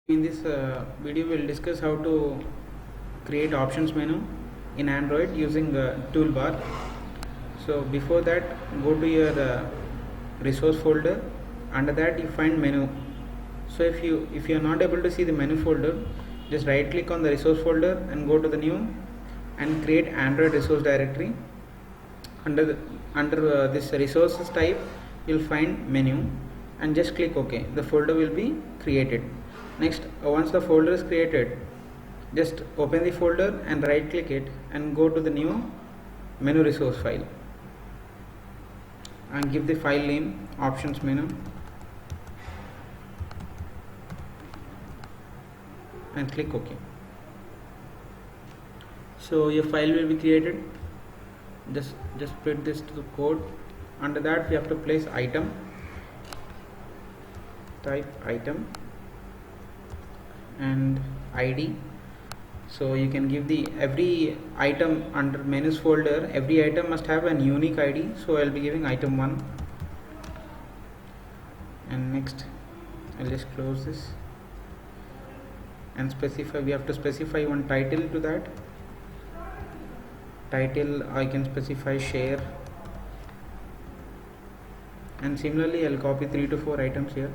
In this video, we'll discuss how to create options menu in Android using toolbar. So before that, go to your resource folder. Under that, you find menu. So if you are not able to see the menu folder, just right click on the resource folder and go to the new and create Android resource directory. Under this resources type, you'll find menu and just click OK. The folder will be created. Next, once the folder is created, just open the folder and right click it and go to the new menu resource file and give the file name options menu and click OK. So your file will be created. Just put this to the code. Under that, we have to place item, type item and ID. So you can give the every item under menus folder, every item must have an unique ID. So I'll be giving item 1 and next I'll just close this and specify. We have to specify one title to that. Title I can specify share, and similarly I'll copy 3 to 4 items here.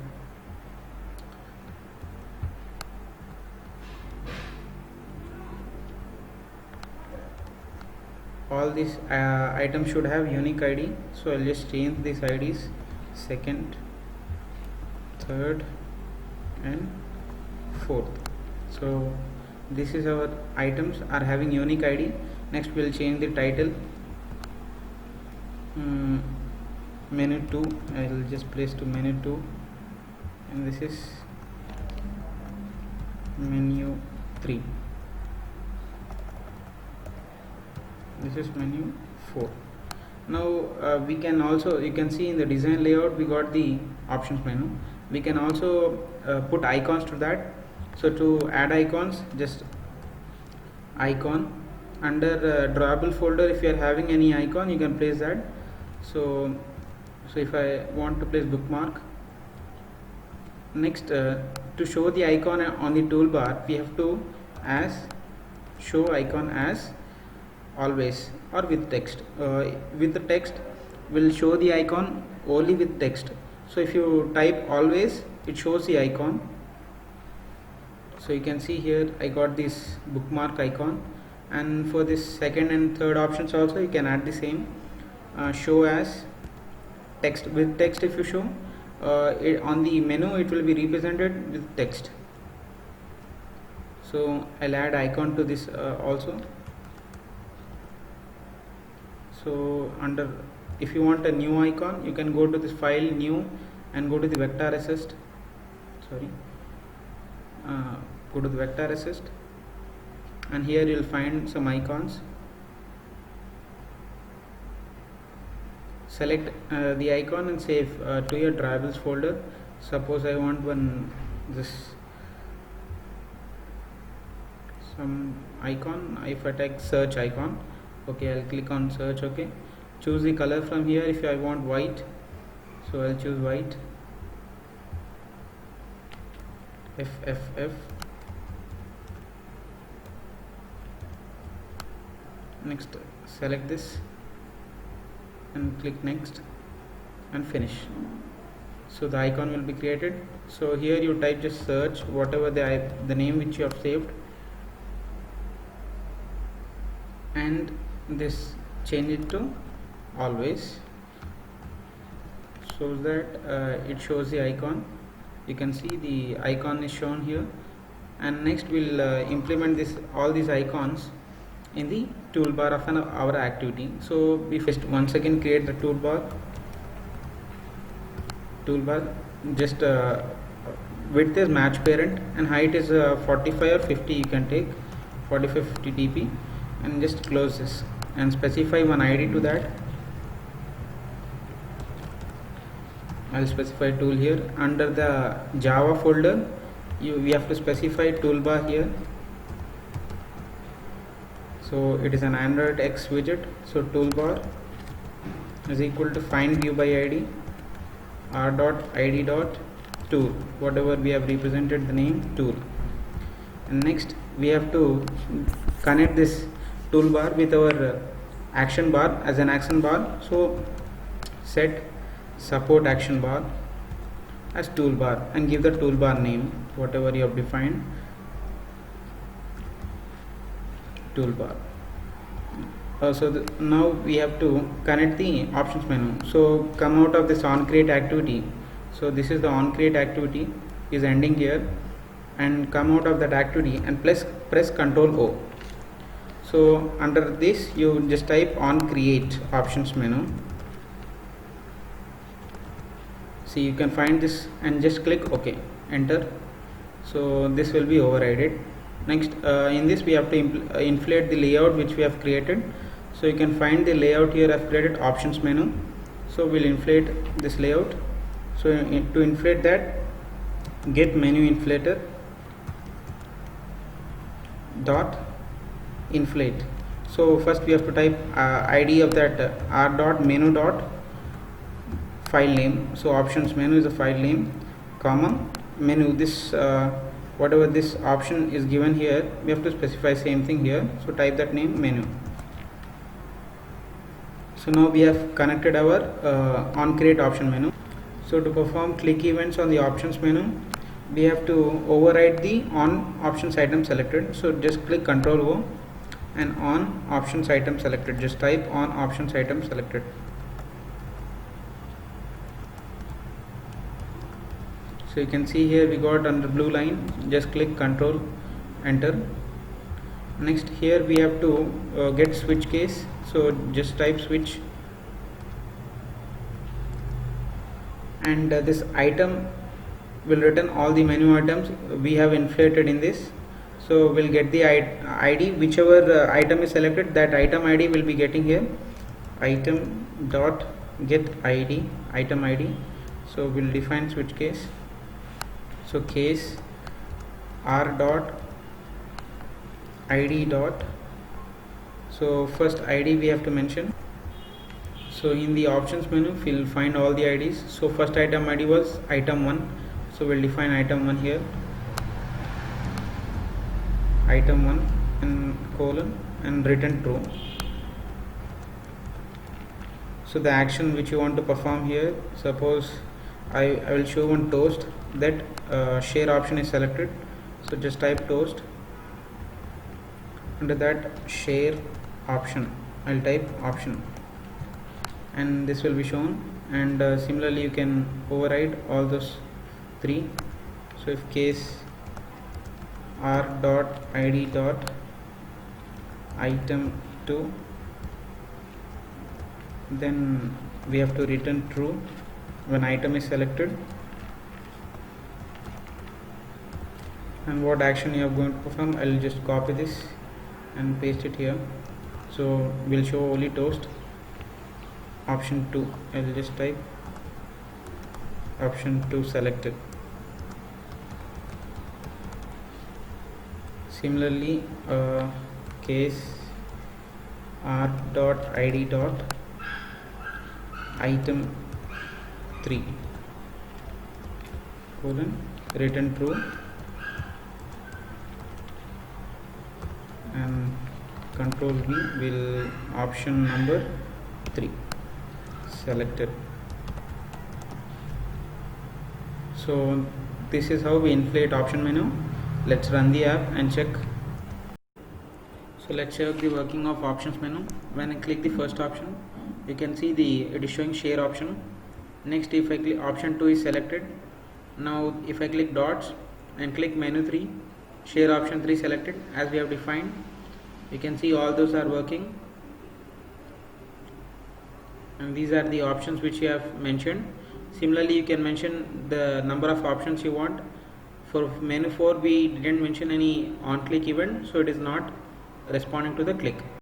All these items should have unique ID, so I'll just change these IDs: second, third and fourth. So this is our items are having unique ID. Next we'll change the title, menu 2. I'll just place to menu 2 and this is menu 3. This is menu 4. Now we can also, you can see in the design layout we got the options menu. We can also put icons to that. So to add icons, just icon. Under drawable folder, if you are having any icon, you can place that. So if I want to place bookmark, next to show the icon on the toolbar, we have to show icon as always or with text. With the text, will show the icon only with text. So if you type always, it shows the icon. So you can see here I got this bookmark icon, and for this second and third options also you can add the same, show as text. With text, if you show on the menu, it will be represented with text. So I'll add icon to this also. So under, if you want a new icon, you can go to this file new and go to the vector assist. Go to the vector assist and here you will find some icons. Select the icon and save to your drawables folder. Suppose I want some icon. If I take search icon, okay, I'll click on search. Okay, choose the color from here. If I want white, so I'll choose white. FFF. Next, select this and click next and finish. So the icon will be created. So here you type just search whatever the name which you have saved, and this change it to always, so that it shows the icon. You can see the icon is shown here, and next we'll implement all these icons in the toolbar of our activity. So we first once again create the toolbar. Just width is match parent and height is 45 or 50. You can take 45 50 dp and just close this and specify one ID to that. I'll specify tool here. Under the Java folder, we have to specify toolbar here. So it is an Android X widget. So toolbar is equal to find view by ID r.id tool, whatever we have represented the name tool. And next we have to connect this toolbar with our action bar as an action bar. So set support action bar as toolbar and give the toolbar name whatever you have defined, toolbar. Now we have to connect the options menu. So come out of this on create activity. So this is the on create activity is ending here, and come out of that activity and press Ctrl O. So under this you just type on create options menu. See, you can find this and just click OK, enter. So this will be overridden. Next in this we have to inflate the layout which we have created. So you can find the layout here. I've created options menu, so we'll inflate this layout. So to inflate that, get menu inflator dot inflate. So first we have to type id of that r dot menu dot file name. So options menu is a file name, comma menu. This whatever this option is given here, we have to specify same thing here. So type that name menu. So now we have connected our on create option menu. So to perform click events on the options menu, we have to override the on options item selected. So just click Ctrl O and on options item selected. Just type on options item selected. So you can see here we got under blue line. Just click Ctrl enter. Next here we have to get switch case. So just type switch, and this item will return all the menu items we have inflated in this. So we'll get the ID, whichever item is selected, that item ID will be getting here, item dot get ID, item ID. So we'll define switch case. So case r dot id dot, so first ID we have to mention. So in the options menu we'll find all the IDs. So first item ID was item 1, so we'll define item 1 here, item 1 and colon and return true. So the action which you want to perform here, suppose I will show one toast, that share option is selected. So just type toast, under that share option I'll type option, and this will be shown. And similarly you can override all those three. So if case r dot id dot item 2, then we have to return true when item is selected. And what action you are going to perform, I'll just copy this and paste it here. So we'll show only toast option 2. I'll just type option 2 selected. Similarly case r dot id dot item 3 colon return true, and Control V will option number 3 selected. So this is how we inflate option menu. Let's run the app and check. So let's check the working of options menu. When I click the first option, you can see it is showing share option. Next, if I click option 2 is selected. Now if I click dots and click menu 3, share option 3 selected as we have defined. You can see all those are working, and these are the options which you have mentioned. Similarly, you can mention the number of options you want. For menu 4 we didn't mention any on click event, so it is not responding to the click.